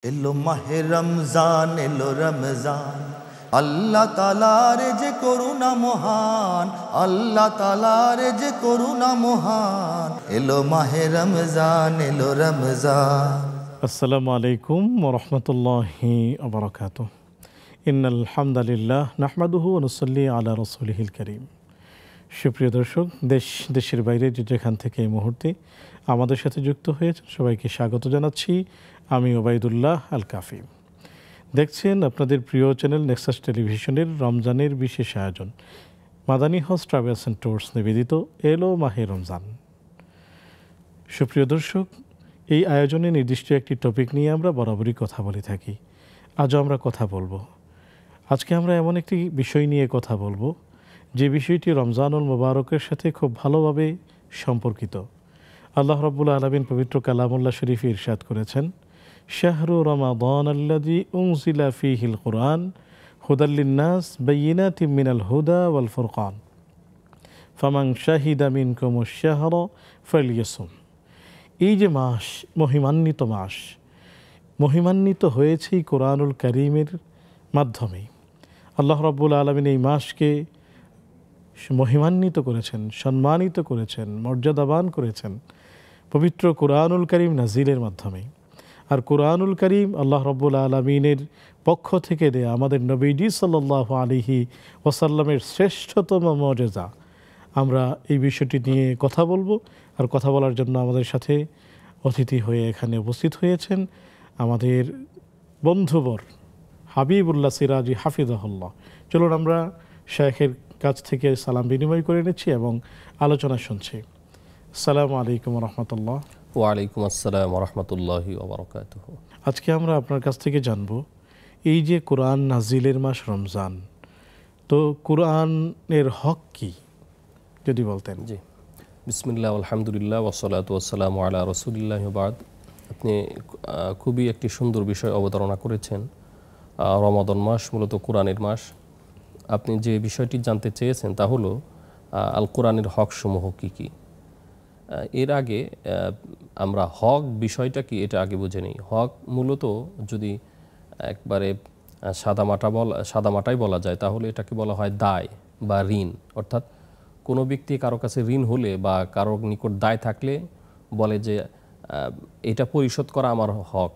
এলো মাহে রমজান, এলো রমজান, আল্লাহ তাআলার যে করুণা মহান, আল্লাহ তাআলার যে করুণা মহান। এলো মাহে রমজান, এলো রমজান। আসসালামু আলাইকুম ওয়া রাহমাতুল্লাহি ওয়া বারাকাতুহু। ইন্নাল হামদালিল্লাহ নাহমাদুহু ওয়া নুসাল্লি আলা রাসূলিহিল কারীম। সুপ্রিয় দর্শক, দেশের বাইরে যেখান থেকে এই মুহূর্তে আমাদের সাথে যুক্ত হয়েছে সবাইকে স্বাগত জানাচ্ছি। আমি ওবায়দুল্লাহ আল কাফি। দেখছেন আপনাদের প্রিয় চ্যানেল নেক্সাস টেলিভিশনের রমজানের বিশেষ আয়োজন Madani house travels and tours নিবেদিত এলো মাহে রমজান। সুপ্রিয় দর্শক, এই আয়োজনে নির্দিষ্ট একটি টপিক নিয়ে আমরা বরাবরই কথা বলে থাকি। আজও আমরা কথা বলবো। আজকে আমরা এমন একটি বিষয় নিয়ে কথা বলবো যে বিষয়টি রমজানুল মুবারকের সাথে খুব ভালোভাবে সম্পর্কিত। আল্লাহ রাব্বুল আলামিন পবিত্র কালামুল্লাহ শরীফে ইরশাদ করেছেন, শাহরু রমাদান আল্লাযী উনজিলা ফীহিল কুরআন হুদাল লিন-নাস বায়িনাতিম মিনাল হুদা ওয়াল ফুরকান ফামান শাহিদা মিনকুমুশ শাহরা ফালইয়াসুম। এই যে মাস, মহিমান্বিত হয়েছে এই কোরআনুল কারীমের মাধ্যমে। আল্লাহ রাব্বুল আলামিন এই মাসকে মহিমান্বিত করেছেন, সম্মানিত করেছেন, মর্যাদাবান করেছেন পবিত্র কোরআনুল কারীম নাজিলের মাধ্যমে। আর কোরআনুল কারীম আল্লাহ রাব্বুল আলামিনের পক্ষ থেকে দেয়া আমাদের নবীজি সাল্লাল্লাহু আলাইহি ওয়াসাল্লামের শ্রেষ্ঠতম মুজিজা। আমরা এই বিষয়টি নিয়ে কথা বলবো। আর কথা বলার জন্য আমাদের সাথে অতিথি হয়ে এখানে উপস্থিত হয়েছেন আমাদের বন্ধুবর হাবিবুল্লাহ সিরাজি হাফিজাহুল্লাহ। চলুন আমরা শাইখের কাছ থেকে সালাম বিনিময় করে নিচ্ছি এবং আলোচনা শুনছি। আসসালামু আলাইকুম ওয়া রাহমাতুল্লাহ। ওয়ালাইকুম আসসালাম ওয়া রাহমাতুল্লাহি ওয়া বারাকাতুহু। আজকে আমরা আপনার কাছ থেকে জানব, এই যে কোরআন নাজিলের মাস রমজান, তো কোরআনের হক কি যদি বলতেন। জি, বিসমিল্লাহ আলহামদুলিল্লাহ ওয়াসসালাতু ওয়াসসালামু আলা রাসূলিল্লাহি ওয়া বাদ। আপনি খুবই একটি সুন্দর বিষয় অবতারণা করেছেন। রমাদান মাস মূলত কোরআনের মাস। আপনি যে বিষয়টি জানতে চেয়েছেন তা হলো আল কোরআনের হক সমূহ কী কী। এর আগে আমরা হক বিষয়টা কি এটা আগে বুঝে নিই। হক মূলত যদি একবারে সাদামাটাই বলা যায় তাহলে এটাকে বলা হয় দায় বা ঋণ। অর্থাৎ কোনো ব্যক্তি কারো কাছে ঋণ হলে বা কারো নিকট দায় থাকলে বলে যে এটা পরিশোধ করা আমার হক,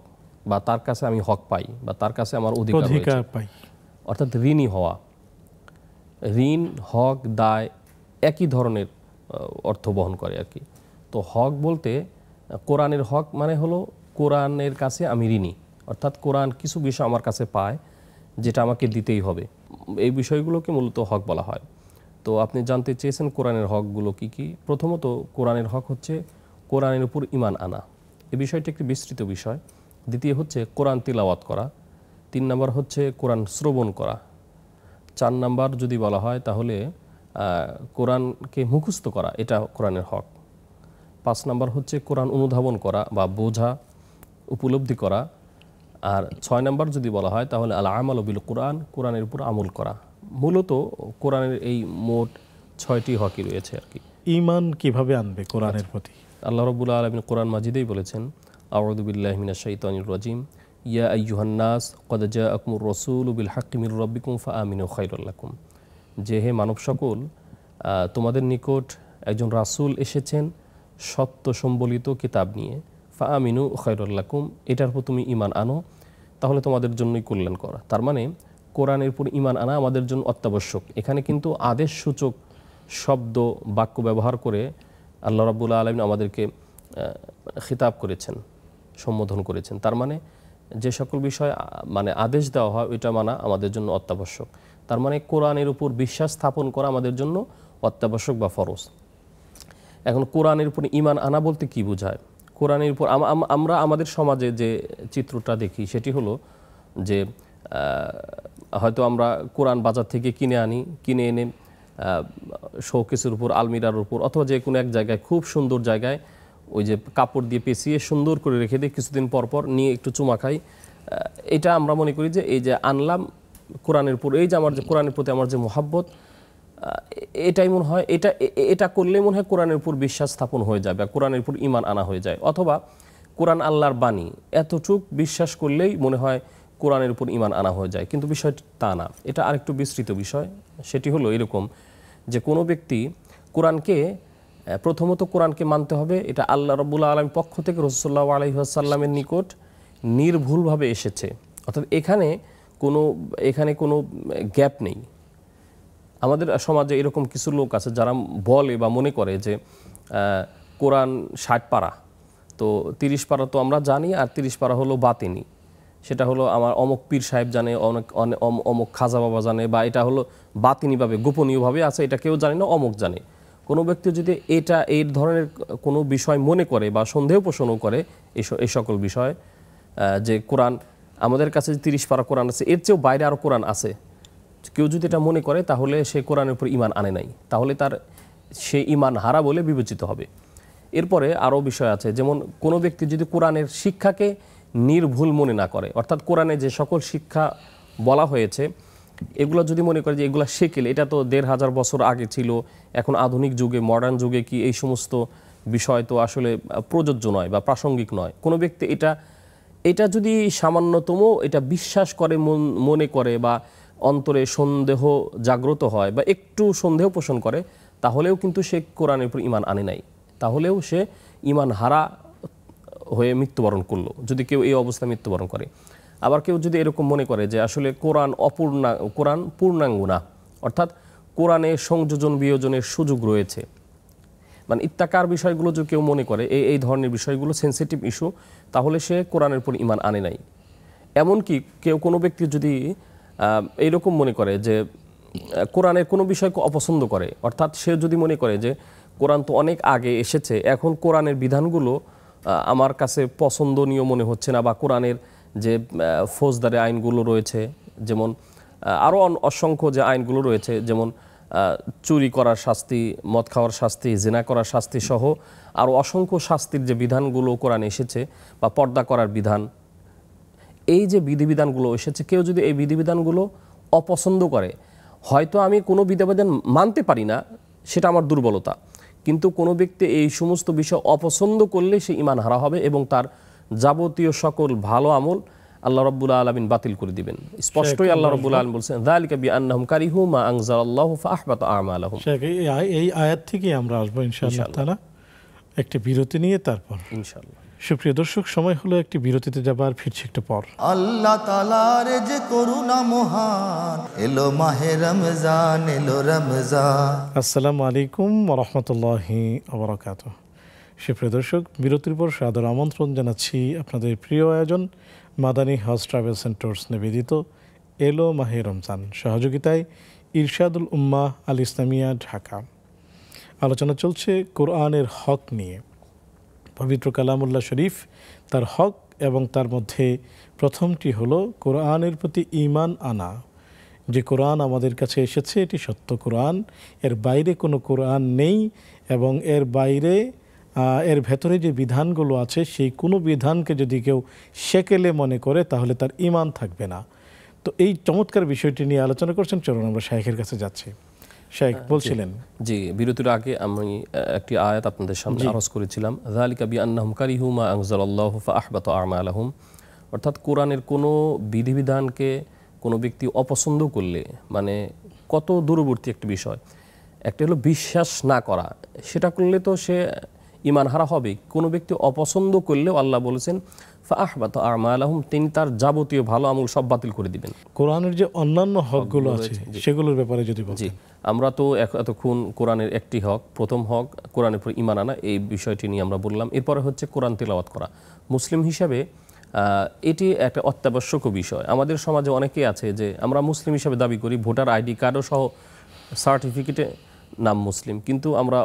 বা তার কাছে আমি হক পাই, বা তার কাছে আমার অধিকার পাই। অর্থাৎ ঋণী হওয়া। ঋণ, হক, দায় একই ধরনের অর্থ বহন করে আর কি। তো হক বলতে কোরআনের হক মানে হলো কোরআনের কাছে আমি ঋণী, অর্থাৎ কোরআন কিছু বিষয় আমার কাছে পায় যেটা আমাকে দিতেই হবে। এই বিষয়গুলোকে মূলত হক বলা হয়। তো আপনি জানতে চেয়েছেন কোরআনের হকগুলো কি কি। প্রথমত কোরআনের হক হচ্ছে কোরআনের উপর ঈমান আনা। এই বিষয়টি একটি বিস্তৃত বিষয়। দ্বিতীয় হচ্ছে কোরআন তিলাওয়াত করা। 3 নম্বর হচ্ছে কোরআন শ্রবণ করা। 4 নম্বর যদি বলা হয় তাহলে কোরআনকে মুখস্থ করা, এটা কোরআনের হক। 5 নম্বর হচ্ছে কোরআন অনুধাবন করা বা বোঝা, উপলব্ধি করা। আর 6 নম্বর যদি বলা হয় তাহলে আল আমালু বিল কোরআন, কোরআনের উপর আমল করা। মূলত কোরআনের এই মোট 6টি হকই রয়েছে আর কি। ঈমান কিভাবে আনবে কোরআনের প্রতি? আল্লাহ রাব্বুল আলামিন কোরআন মাজিদেই বলেছেন, আউযু বিল্লাহি মিনাশ শাইতানির রাজিম, ইয়া আইয়ুহান নাস ক্বাদ জাআকুমুর রাসূলু বিল হাক্কি মির রাব্বিকুম ফাআমিনু খায়রাল লাকুম। যে হে মানব সকল, তোমাদের নিকট একজন রাসূল এসেছেন সত্য সম্বলিত কিতাব নিয়ে, ফাআমিনু খায়রাল লাকুম, এটার উপর তুমি ঈমান আনো তাহলে তোমাদের জন্যই কল্যাণ করা। তার মানে কোরআনের উপর ঈমান আনা আমাদের জন্য অত্যাবশ্যক। এখানে কিন্তু আদেশসূচক শব্দ বাক্য ব্যবহার করে আল্লাহ রাব্বুল আলামিন আমাদেরকে খিতাব করেছেন, সম্বোধন করেছেন। তার মানে যে সকল বিষয় মানে আদেশ দেওয়া হয় ওইটা মানা আমাদের জন্য অত্যাবশ্যক। তার মানে কোরআনের উপর বিশ্বাস স্থাপন করা আমাদের জন্য অত্যাবশ্যক বা ফরজ। এখন কোরআনের উপর ঈমান আনা বলতে কি বোঝায়? কোরআনের উপর আমরা আমাদের সমাজে যে চিত্রটা দেখি সেটি হলো যে হয়তো আমরা কোরআন বাজার থেকে কিনে এনে শোকেসের উপর, আলমিরার উপর অথবা যে কোনো এক জায়গায় খুব সুন্দর জায়গায় ওই যে কাপড় দিয়ে পেঁচিয়ে সুন্দর করে রেখে দিই, কিছুদিন পর পর নিয়ে একটু চুমা খাই। এটা আমরা মনে করি যে এই যে আনলাম কোরআনের উপর, এই যে আমার যে কোরআনের প্রতি আমার যে মোহাব্বত, এটাই মনে হয় এটা করলে মনে হয় কোরআনের উপর বিশ্বাস স্থাপন হয়ে যাবে, কোরআনের উপর ঈমান আনা হয়ে যায়। অথবা কোরআন আল্লাহর বাণী এতটুক বিশ্বাস করলেই মনে হয় কোরআনের উপর ঈমান আনা হয়ে যায়, কিন্তু বিষয়টা তা না। এটা আরেকটু বিস্তৃত বিষয়। সেটি হলো এরকম যে কোনো ব্যক্তি কোরআনকে প্রথমত কোরআনকে মানতে হবে, এটা আল্লাহ রাব্বুল আলামিনের পক্ষ থেকে রাসূলুল্লাহ আলাইহি ওয়াসাল্লামের নিকট নির্ভুলভাবে এসেছে, অর্থাৎ এখানে কোনো গ্যাপ নেই। আমাদের সমাজে এরকম কিছু লোক আছে যারা বলে বা মনে করে যে কোরআন 60 পারা, তো 30 পারা তো আমরা জানি, আর 30 পারা হলো বাতিনি, সেটা হলো আমার অমুক পীর সাহেব জানে, অমুক খাজা বাবা জানে, বা এটা হলো বাতিনিভাবে গোপনীয়ভাবে আছে, এটা কেউ জানে না, অমুক জানে। কোনো ব্যক্তি যদি এই ধরনের কোনো বিষয় মনে করে বা সন্দেহ পোষণও করে এই সকল বিষয়, যে কোরআন আমাদের কাছে যে 30 পারা কোরআন আছে, এর চেয়েও বাইরে আরও কোরআন আছে, কেউ যদি এটা মনে করে তাহলে সে কোরআনের উপর ঈমান আনে নাই, তাহলে সে ঈমান হারা বলে বিবেচিত হবে। এরপরে আরও বিষয় আছে, যেমন কোনো ব্যক্তি যদি কোরআনের শিক্ষাকে নির্ভুল মনে না করে, অর্থাৎ কোরআনে যে সকল শিক্ষা বলা হয়েছে এগুলো যদি মনে করে যে এগুলো শেকেল, এটা তো 1500 বছর আগে ছিল, এখন আধুনিক যুগে মডার্ন যুগে কি এই সমস্ত বিষয় তো আসলে প্রযোজ্য নয় বা প্রাসঙ্গিক নয়। কোনো ব্যক্তি এটা যদি সামান্যতম এটা বিশ্বাস করে, মনে করে, বা অন্তরে সন্দেহ জাগ্রত হয় বা একটু সন্দেহ পোষণ করে, তাহলেও কিন্তু সে কোরআনের উপর ঈমান আনে নাই, তাহলেও সে ঈমান হারা হয়ে মৃত্যুবরণ করলো, যদি কেউ এই অবস্থায় মৃত্যুবরণ করে। আবার কেউ যদি এরকম মনে করে যে আসলে কোরআন পূর্ণাঙ্গ না, অর্থাৎ কোরআনে সংযোজন বিয়োজনের সুযোগ রয়েছে, মানে ইত্যাকার বিষয়গুলো যদি কেউ মনে করে এই ধরনের বিষয়গুলো সেন্সিটিভ ইস্যু, তাহলে সে কোরআনের উপর ঈমান আনে নাই। এমনকি কোনো ব্যক্তি যদি এইরকম মনে করে যে কোরআনের কোনো বিষয়কে অপছন্দ করে, অর্থাৎ সে যদি মনে করে যে কোরআন তো অনেক আগে এসেছে, এখন কোরআনের বিধানগুলো আমার কাছে পছন্দনীয় মনে হচ্ছে না, বা কোরআনের যে ফৌজদারি আইনগুলো রয়েছে, যেমন আরও অসংখ্য যে আইনগুলো রয়েছে, যেমন চুরি করার শাস্তি, মদ খাওয়ার শাস্তি, জিনা করার শাস্তি সহ আরও অসংখ্য শাস্তির যে বিধানগুলো কোরআনে এসেছে, বা পর্দা করার বিধান, এই যে বিধিবিধানগুলো এসেছে, কেউ যদি এই বিধিবিধানগুলো অপছন্দ করে, হয়তো আমি কোনো বিধিবিধান মানতে পারি না, সেটা আমার দুর্বলতা, কিন্তু কোনো ব্যক্তি এই সমস্ত বিষয় অপছন্দ করলে সে ঈমান হারা হবে এবং তার যাবতীয় সকল ভালো আমল আল্লাহ রাব্বুল আলামিন বাতিল করে দিবেন। স্পষ্টই আল্লাহ রাব্বুল আলামিন বলেছেন, যালিকা বিআন্নাহুম কারিহু মা আনজালাল্লাহু ফাআহবাতা আমালাহুম। এই আয়াত থেকে আমরা আসবো ইনশাআল্লাহ তাআলা, একটি বিরতি নিয়ে তারপর ইনশাআল্লাহ। সুপ্রিয় দর্শক, সময় হলো একটি বিরতিতে যাবার, ফিরছি একটু পর। আল্লাহ তাআলার যে করুণা মহান, এলো মাহে রমজান, এলো রমজান। আসসালামু আলাইকুম ওয়া রাহমাতুল্লাহি ওয়া বারাকাতুহু। সুপ্রিয় দর্শক, বিরতির পর সাদর আমন্ত্রণ জানাচ্ছি আপনাদের প্রিয় আয়োজন মাদানী হাউস ট্রাভেল সেন্টার্স নিবেদিত এলো মাহে রমজান, সহযোগিতায় ইরশাদুল উম্মাহ আল ইসলামিয়া, ঢাকা। আলোচনা চলছে কোরআনের হক নিয়ে। পবিত্র কালামুল্লাহ শরীফ, তার হক, এবং তার মধ্যে প্রথমটি হলো কোরআনের প্রতি ঈমান আনা। যে কোরআন আমাদের কাছে এসেছে এটি সত্য কোরআন, এর বাইরে কোনো কোরআন নেই, এবং এর ভেতরে যে বিধানগুলো আছে সেই কোনো বিধানকে যদি কেউ সেকেলে মনে করে তাহলে তার ঈমান থাকবে না। তো এই চমৎকার বিষয়টি নিয়ে আলোচনা করছেন, চলুন আমরা শাইখের কাছে যাচ্ছি। শাইখ বলছিলেন, জি, বিরতির আগে আমি একটি আয়াত আপনাদের সামনে আরজ করেছিলাম, যালিকা বিআন্নাহুম কারিহু মা আনজালাল্লাহু ফাআহবাতা আমালাহুম, অর্থাৎ কোরআনের কোনো বিধিবিধানকে কোনো ব্যক্তি অপছন্দ করলে, মানে কত দূরবর্তী একটি বিষয়। একটা হলো বিশ্বাস না করা, সেটা করলে তো সে ঈমান হারা হবে। কোনো ব্যক্তি অপছন্দ করলেও আল্লাহ বলেছেন ফাআহবাতা আমালাহুম, তিনি তার যাবতীয় ভালো আমল সব বাতিল করে দিবেন। কোরআনের যে অন্যান্য হকগুলো আছে সেগুলোর ব্যাপারে যদি বলেন। জি, আমরা তো এতক্ষণ কোরআনের একটি হক, প্রথম হক কোরআনের উপর ঈমান আনা, এই বিষয়টি নিয়ে আমরা বললাম। এরপরে হচ্ছে কোরআন তিলাওয়াত করা। মুসলিম হিসাবে এটি একটা অত্যাবশ্যক বিষয়। আমাদের সমাজে অনেকেই আছে যে আমরা মুসলিম হিসাবে দাবি করি, ভোটার আইডি কার্ডও সহ সার্টিফিকেটে নাম মুসলিম, কিন্তু আমরা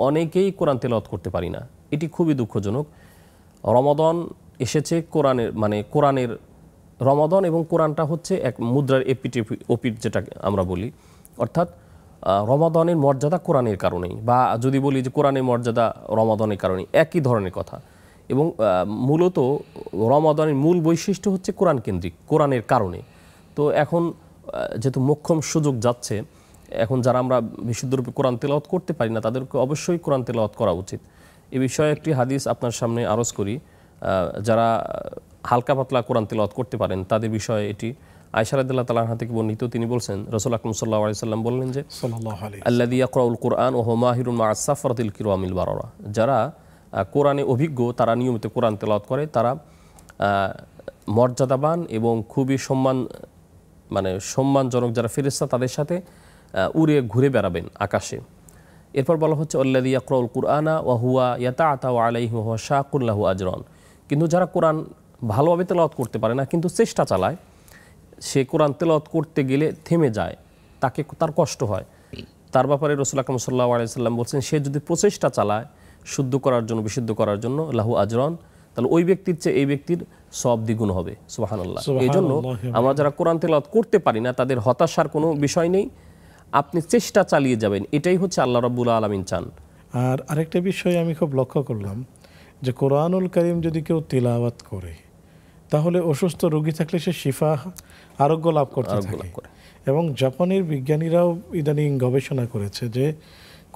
অনেকেই কোরআন তিলাওয়াত করতে পারি না। এটি খুবই দুঃখজনক। রমাদান এসেছে কোরআনের রমাদান, এবং কোরআনটা হচ্ছে এক মুদ্রার ওপিট যেটা আমরা বলি, অর্থাৎ রমাদানের মর্যাদা কোরআনের কারণেই, বা যদি বলি যে কোরআনের মর্যাদা রমাদানের কারণেই, একই ধরনের কথা। এবং মূলত রমাদানের মূল বৈশিষ্ট্য হচ্ছে কোরআন কেন্দ্রিক, কোরআনের কারণে। তো এখন যেহেতু মোক্ষম সুযোগ যাচ্ছে, এখন যারা আমরা বিশুদ্ধরূপে কোরআন তেলাওয়াত করতে পারি না, তাদেরকে অবশ্যই কোরআন তেলাওয়াত করা উচিত। এ বিষয়ে একটি হাদিস আপনার সামনে আরজ করি। যারা হালকা পাতলা কোরআন তেলাওয়াত করতে পারেন তাদের বিষয়ে এটি। আয়েশা রাদিয়াল্লাহু তাআলা আনহা থেকে বর্ণিত, তিনি বলছেন রাসূল আকরাম সাল্লাল্লাহু আলাইহি সাল্লাম বললেন যে আল্লাযী ইয়াকরাউল কুরআন ওয়া হুয়া মাহিরুন মা'আস সাফরাতিল কিরামিল বারারা, যারা কোরআনে অভিজ্ঞ তারা নিয়মিত কোরআন তেলাওয়াত করে, তারা মর্যাদাবান এবং খুবই সম্মানজনক যারা ফেরেশতা তাদের সাথে উড়ে ঘুরে বেড়াবেন আকাশে। এরপর বলা হচ্ছে আল্লাযী ইয়াকরাউল কুরআনা ওয়া হুয়া ইয়াতাআতাউ আলাইহি ওয়া হুয়া শাকুল লাহু আজরান, কিন্তু যারা কোরআন ভালোভাবে তেলাওয়াত করতে পারে না কিন্তু চেষ্টা চালায়, সে কোরআন তেলাওয়াত করতে গেলে থেমে যায়, তার কষ্ট হয়, তার ব্যাপারে রাসূল আকরাম সাল্লাল্লাহু আলাইহি সাল্লাম বলছেন সে যদি প্রচেষ্টা চালায় শুদ্ধ করার জন্য, বিশুদ্ধ করার জন্য, লাহু আজরান, তাহলে ওই ব্যক্তির চেয়ে এই ব্যক্তির সওয়াব দ্বিগুণ হবে। সুবহানাল্লাহ। এই জন্য আমরা যারা কোরআন তেলাওয়াত করতে পারি না তাদের হতাশার কোনো বিষয় নেই, আপনি চেষ্টা চালিয়ে যাবেন, এটাই হচ্ছে আল্লাহ রাব্বুল আলামিন চান। আর আরেকটা বিষয় আমি খুব লক্ষ্য করলাম যে কোরআনুল কারীম যদি কেউ তিলাওয়াত করে তাহলে অসুস্থ রোগী থাকলে সে শিফা, আরোগ্য লাভ করতে থাকে। এবং জাপানের বিজ্ঞানীরাও ইদানিং গবেষণা করেছে যে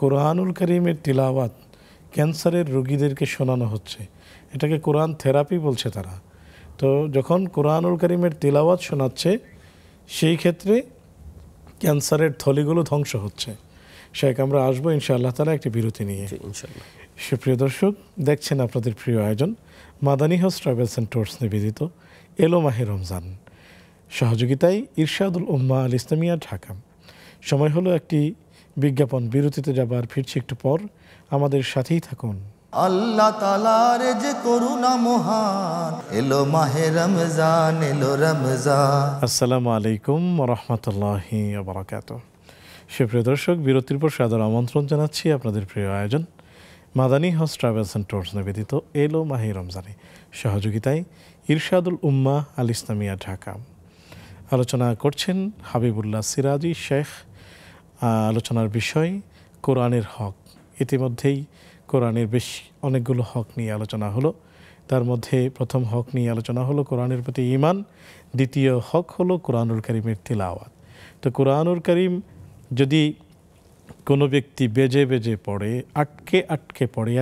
কোরআনুল কারীমের তিলাওয়াত ক্যান্সারের রোগীদেরকে শোনানো হচ্ছে, এটাকে কোরআন থেরাপি বলছে তারা। তো যখন কোরআনুল কারীমের তিলাওয়াত শোনাচ্ছে সেই ক্ষেত্রে ক্যান্সারের থলিগুলো ধ্বংস হচ্ছে। শেখ, আমরা আসবো ইনশাআল্লাহ তাআলা একটি বিরতি নিয়ে। ইনশাআল্লাহ। সুপ্রিয় দর্শক, দেখছেন আপনাদের প্রিয় আয়োজন Madani house travels and tours নিবেদিত এলো মাহে রমজান, সহযোগিতায় ইরশাদুল উম্মাহ আল ইসলামিয়া ঢাকা। সময় হলো একটি বিজ্ঞাপন, বিরতিতে যাবার, ফিরছি একটু পর, আমাদের সাথেই থাকুন। আল্লাহ তাআলার যে করুণা মহান, এলো মাহে রমজান, এলো রমজান। আসসালামু আলাইকুম ওয়া রাহমাতুল্লাহি ওয়া বারাকাতুহু। সুপ্রিয় দর্শক, বিরতির পর সাদর আমন্ত্রণ জানাচ্ছি আপনাদের প্রিয় আয়োজন Madani house travels and tours নিবেদিত এলো মাহে রমজানে, সহযোগিতায় ইরশাদুল উম্মাহ আল ইসলামিয়া ঢাকা। আলোচনা করছেন হাবিবুল্লাহ সিরাজি শেখ। আলোচনার বিষয় কোরআনের হক। ইতিমধ্যেই কোরআনের বেশ অনেকগুলো হক নিয়ে আলোচনা হলো। তার মধ্যে প্রথম হক নিয়ে আলোচনা হলো কোরআনের প্রতি ঈমান, দ্বিতীয় হক হলো কোরআনুল কারীমের তিলাওয়াত। তো কোরআনুল কারীম যদি কোনো ব্যক্তি বেজে বেজে পড়ে, আটকে আটকে পড়ে,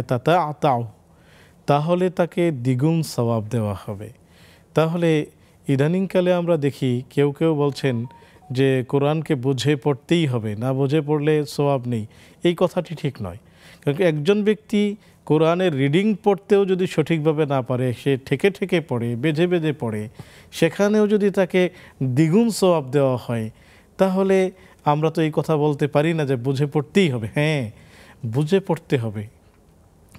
তাহলে তাকে দ্বিগুণ সওয়াব দেওয়া হবে। তাহলে ইদানিংকালে আমরা দেখি কেউ কেউ বলছেন যে কোরআনকে বুঝে পড়তেই হবে, না বুঝে পড়লে সওয়াব নেই। এই কথাটি ঠিক নয়, কারণ একজন ব্যক্তি কোরআনের রিডিং পড়তেও যদি সঠিকভাবে না পারে, সে ঠেকে ঠেকে পড়ে, বেজে বেজে পড়ে, সেখানেও যদি তাকে দ্বিগুণ সওয়াব দেওয়া হয়, তাহলে আমরা তো এই কথা বলতে পারি না যে বুঝে পড়তেই হবে। হ্যাঁ, বুঝে পড়তে হবে।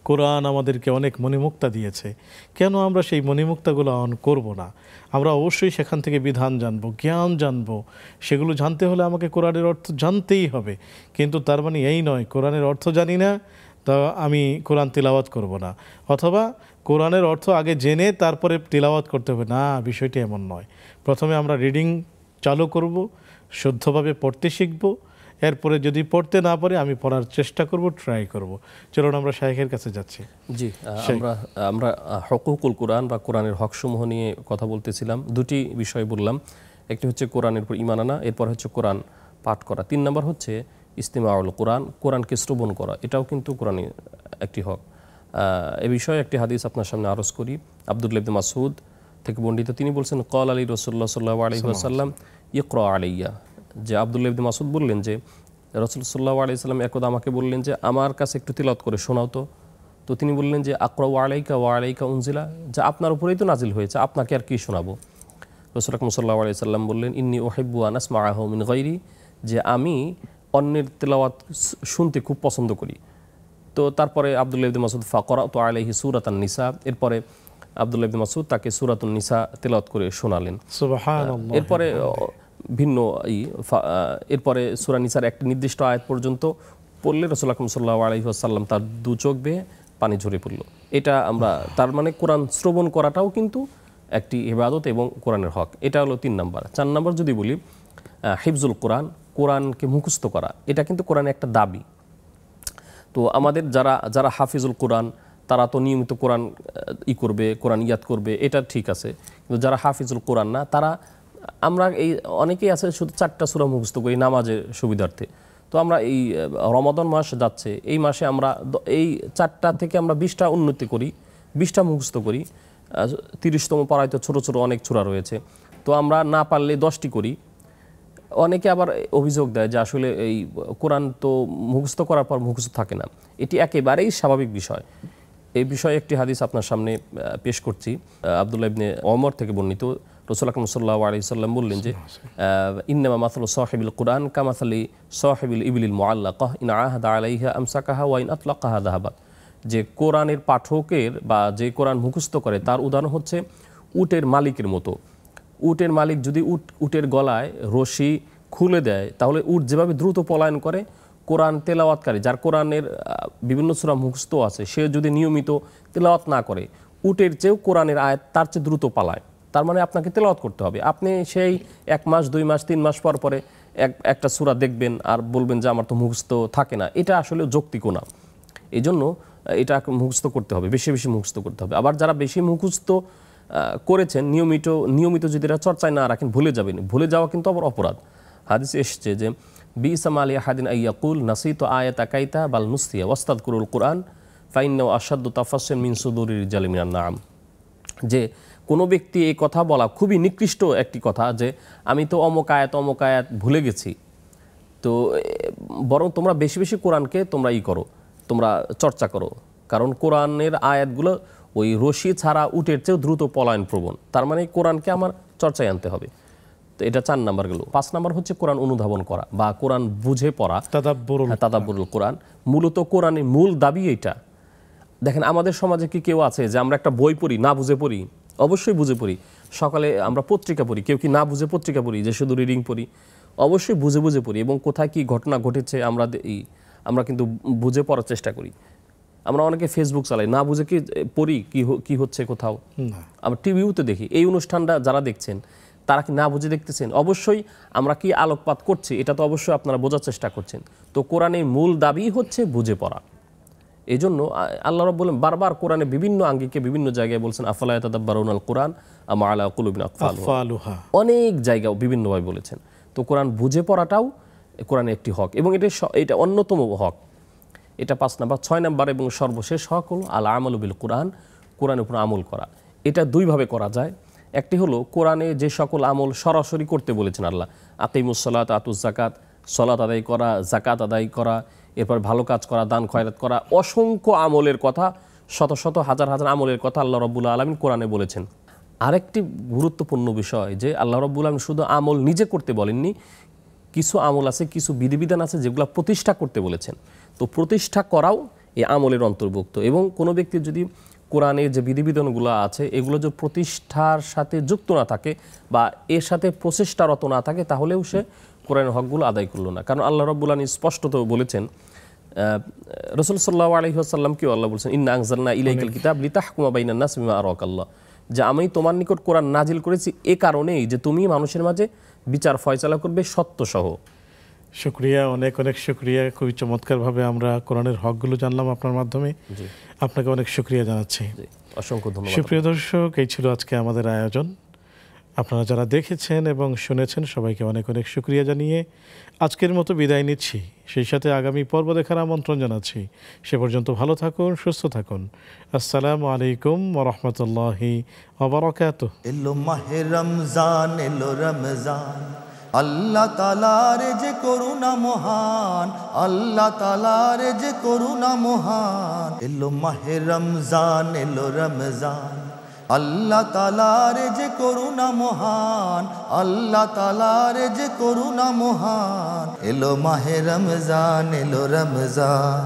কোরআন আমাদেরকে অনেক মণিমুক্তা দিয়েছে, কেন আমরা সেই মণিমুক্তাগুলো অন করব না? আমরা অবশ্যই সেখান থেকে বিধান জানবো, জ্ঞান জানবো। সেগুলো জানতে হলে আমাকে কোরআনের অর্থ জানতেই হবে। কিন্তু তার মানে এই নয় কোরআনের অর্থ জানি না তা আমি কোরআন তিলাওয়াত করব না, অথবা কোরআনের অর্থ আগে জেনে তারপরে তিলাওয়াত করতে হবে না, বিষয়টি এমন নয়। প্রথমে আমরা রিডিং চালু করব, শুদ্ধভাবে পড়তে শিখব, এরপরে যদি পড়তে না পারে আমি পড়ার চেষ্টা করব, ট্রাই করব। চলুন আমরা শাইখের কাছে যাচ্ছি। জি, আমরা হকুকুল কোরআন বা কোরআনের হকসমূহ নিয়ে কথা বলতেছিলাম। দুটি বিষয় বললাম, একটি হচ্ছে কোরআনের উপর ঈমান আনা, এরপর হচ্ছে কোরআন পাঠ করা। 3 নম্বর হচ্ছে ইস্তিমাউল কোরআন, কোরআনকে শ্রবণ করা, এটাও কিন্তু কোরআনের একটি হক। এ বিষয়ে একটি হাদিস আপনার সামনে আরজ করি। আব্দুল্লাহ ইবনে মাসউদ থেকে বর্ণিত, তিনি বলছেন ক্বাল আলী রাসূলুল্লাহ সাল্লাল্লাহু আলাইহি ওয়াসাল্লাম ইকরা আলাইয়া, যে আব্দুল্লাহ ইবনে মাসউদ বললেন যে রাসূল সাল্লাল্লাহু আলাইহি ওয়াসাল্লাম একদা আমাকে বললেন যে আমার কাছে একটু তিলাওয়াত করে শোনাও তো। তো তিনি বললেন যে আকরা আলাইকা ওয়া আলাইকা উনজিলা, যে আপনার উপরেই তো নাজিল হয়েছে, আপনাকে আর কি শোনাবো। রাসূল আকরাম সাল্লাল্লাহু আলাইহি ওয়াসাল্লাম বললেন ইন্নী উহিব্বু আন আসমাআহু মিন গায়রি, যে আমি অন্যের তেলাওয়াত শুনতে খুব পছন্দ করি। তো তারপরে আব্দুল্লাহ ইবনে মাসউদ ফাকরাতু আলাইহি সূরাতান নিসা, এরপরে আব্দুল্লাহ ইবনে মাসউদ তাকে সূরাতুন নিসা তেলাওয়াত করে শোনালেন। সুবহানাল্লাহ। এরপরে ভিন্ন এরপরে সূরা নিসার একটি নির্দিষ্ট আয়াত পর্যন্ত পড়লে রাসূল আকরাম সাল্লাল্লাহু আলাইহি ওয়াসাল্লাম তার দু চোখ বেয়ে পানি ঝরে পড়ল। এটা আমরা তার মানে কোরআন শ্রবণ করাটাও কিন্তু একটি ইবাদত এবং কোরআনের হক। এটা হলো 3 নম্বর। 4 নম্বর যদি বলি হিফজুল কোরআন, কোরআনকে মুখস্থ করা, এটা কিন্তু কোরআনের একটা দাবি। তো আমাদের যারা হাফিজুল কোরআন তারা তো নিয়মিত কোরআন করবে, কোরআন ইয়াদ করবে, এটা ঠিক আছে। কিন্তু যারা হাফিজুল কোরআন না, তারা আমরা এই অনেকেই আছে শুধু 4টা সূরা মুখস্থ করি নামাজের সুবিধার্থে। তো আমরা এই রমাদান মাস যাচ্ছে, এই মাসে আমরা এই 4টা থেকে আমরা 20টা উন্নতি করি, 20টা মুখস্থ করি। 30তম পারায় তো ছোট ছোট অনেক সূরা রয়েছে, তো আমরা না পারলে 10টি করি। অনেকে আবার অভিযোগ দেয় যে আসলে এই কোরআন তো মুখস্থ করার পর মুখস্থ থাকে না, এটি একেবারেই স্বাভাবিক বিষয়। এই বিষয়ে একটি হাদিস আপনার সামনে পেশ করছি। আব্দুল্লাহ ইবনে ওমর থেকে বর্ণিত, রাসূল আকরাম সাল্লাল্লাহু আলাইহি সাল্লাম বললেন যে ইন্নামা মাসালু সাহিবিল কুরআন কামাসালি সাহিবিল ইবলিল মুআল্লাকাহ ইন আহাদা আলাইহা আমসাকাহা ওয়া ইন আতলাকাহা যাহাবাত। যে কোরআনের পাঠকের বা যে কোরআন মুখস্থ করে তার উদাহরণ হচ্ছে উটের মালিকের মতো। উটের মালিক যদি উটের গলায় রশি খুলে দেয় তাহলে উট যেভাবে দ্রুত পলায়ন করে, কোরআন তেলাওয়াতকারী যার কোরআনের বিভিন্ন সূরা মুখস্থ আছে সে যদি নিয়মিত তেলাওয়াত না করে, উটের চেয়েও কোরআনের আয়াত তার চেয়ে দ্রুত পালায়। তার মানে আপনাকে তেলাওয়াত করতে হবে। আপনি সেই 1 মাস 2 মাস 3 মাস পর পরে একটা সূরা দেখবেন আর বলবেন যে আমার তো মুখস্থ থাকে না, এটা আসলে যৌক্তিক না। এই জন্য এটা মুখস্থ করতে হবে, বেশি বেশি মুখস্থ করতে হবে। আবার যারা বেশি মুখস্থ করেছেন নিয়মিত যদি এরা চর্চায় না রাখেন ভুলে যাবেন, ভুলে যাওয়া কিন্তু আবার অপরাধ। হাদিসে এসেছে যে বিইসামা আলী আহাদিন আইয়াকুল নাসিতু আয়াতা কাইতা বাল নুসিয়া ওয়াস্তাযকুরুল কুরআন ফাইন্নাহু আশাদ্দু তাফাসসুন মিন সুদুরির রিজালি মিনান নাম। যে কোনো ব্যক্তি এই কথা বলা খুবই নিকৃষ্ট একটি কথা যে আমি তো অমুক আয়াত ভুলে গেছি। তো বরং তোমরা বেশি বেশি কোরআনকে তোমরা তোমরা চর্চা করো, কারণ কোরআনের আয়াতগুলো ওই রশি ছাড়া উটের চেয়েও দ্রুত পলায়ন প্রবণ। তার মানে কোরআনকে আমার চর্চায় আনতে হবে। তো এটা 4 নাম্বার গেল। 5 নাম্বার হচ্ছে কোরআন অনুধাবন করা বা কোরআন বুঝে পড়া, তাদাব্বুরুল কোরআন। মূলত কোরআনের মূল দাবি এটা। দেখেন আমাদের সমাজে কি কেউ আছে যে আমরা একটা বই পড়ি না বুঝে পড়ি? অবশ্যই বুঝে পড়ি। সকালে আমরা পত্রিকা পড়ি, কেউ কি না বুঝে পত্রিকা পড়ি যে শুধু রিডিং পড়ি? অবশ্যই বুঝে বুঝে পড়ি, এবং কোথায় কি ঘটনা ঘটেছে আমরা কিন্তু বুঝে পড়ার চেষ্টা করি। আমরা অনেকে ফেসবুক চালাই, না বুঝে কি পড়ি কি হচ্ছে কোথাও? আমরা টিভিতে দেখি। এই অনুষ্ঠানটা যারা দেখছেন তারা কি না বুঝে দেখতেছেন? অবশ্যই আমরা কি আলোকপাত করছি এটা তো অবশ্যই আপনারা বোঝার চেষ্টা করছেন। তো কোরআনের মূল দাবি হচ্ছে বুঝে পড়া। এই জন্য আল্লাহ রাব্বুল আলামিন বারবার কোরআনে বিভিন্ন আঙ্গিকে বিভিন্ন জায়গায় বলছেন আফালা ইয়াতাদাব্বারুনাল কুরআন আম আলা কুলুবিন আকফালুহা। অনেক জায়গায় বিভিন্নভাবে বলেছেন। তো কোরআন বুঝে পড়াটাও কোরআনের একটি হক, এবং এটা অন্যতম হক। এটা 5 নাম্বার। 6 নাম্বার এবং সর্বশেষ হক হলো আল আমালু বিল কুরআন, কোরআনের উপর আমল করা। এটা 2 ভাবে করা যায়। একটি হলো কোরআনে যে সকল আমল সরাসরি করতে বলেছেন আল্লাহ, আকিমুস সালাত আতুজ যাকাত, সালাত আদায় করা, যাকাত আদায় করা, এরপর ভালো কাজ করা, দান খয়রাত করা, অসংখ্য আমলের কথা, শত শত হাজার হাজার আমলের কথা আল্লাহ রাব্বুল আলামিন কোরআনে বলেছেন। আরেকটি গুরুত্বপূর্ণ বিষয় যে আল্লাহ রাব্বুল আলামিন শুধু আমল নিজে করতে বলেননি, কিছু আমল আছে, কিছু বিধিবিধান আছে যেগুলো প্রতিষ্ঠা করতে বলেছেন। তো প্রতিষ্ঠা করাও এই আমলের অন্তর্ভুক্ত। এবং কোনো ব্যক্তি যদি কোরআনের যে বিধিবিধানগুলো আছে এগুলো যদি প্রতিষ্ঠার সাথে যুক্ত না থাকে বা এর সাথে প্রচেষ্টারত না থাকে, তাহলেও সে কোরআনের হকগুলো আদায় করলো না। কারণ আল্লাহ রাব্বুল আলামিন স্পষ্টত বলেছেন, রাসূল সাল্লাল্লাহু আলাইহি ওয়াসাল্লামকেও আল্লাহ বলেছেন ইন্না আনজালনা ইলাইকাল কিতাব লিতাহকুমা বাইনান নাস বিমা আরাকাল্লাহ, যে আমি তোমার নিকট কোরআন নাজিল করেছি এ কারণেই যে তুমি মানুষের মাঝে বিচার ফয়সালা করবে সত্য সহ। শুকরিয়া, অনেক অনেক শুকরিয়া। খুবই চমৎকারভাবে আমরা কোরআনের হকগুলো জানলাম আপনার মাধ্যমে। আপনাকে অনেক শুকরিয়া জানাচ্ছি। অসংখ্য ধন্যবাদ। সুপ্রিয় দর্শক, এই ছিল আজকে আমাদের আয়োজন। আপনারা যারা দেখেছেন এবং শুনেছেন সবাইকে অনেক অনেক শুকরিয়া জানিয়ে আজকের মতো বিদায় নিচ্ছি। সেই সাথে আগামী পর্ব দেখার আমন্ত্রণ জানাচ্ছি। সে পর্যন্ত ভালো থাকুন, সুস্থ থাকুন। আসসালামু আলাইকুম ওয়া রাহমাতুল্লাহি ওয়া বারাকাতুহু। এলো মাহে রমজান, এলো রমজান, আল্লাহ তাআলার যে করুণা মহান, আল্লাহ তাআলার যে করুণা মহান। এলো মাহে রমজান, এলো রমজান, আল্লাহ তাআলার যে করুণা মহান, আল্লাহ তাআলার যে করুণা মহান। এলো মাহে রমজান, এলো রমজান।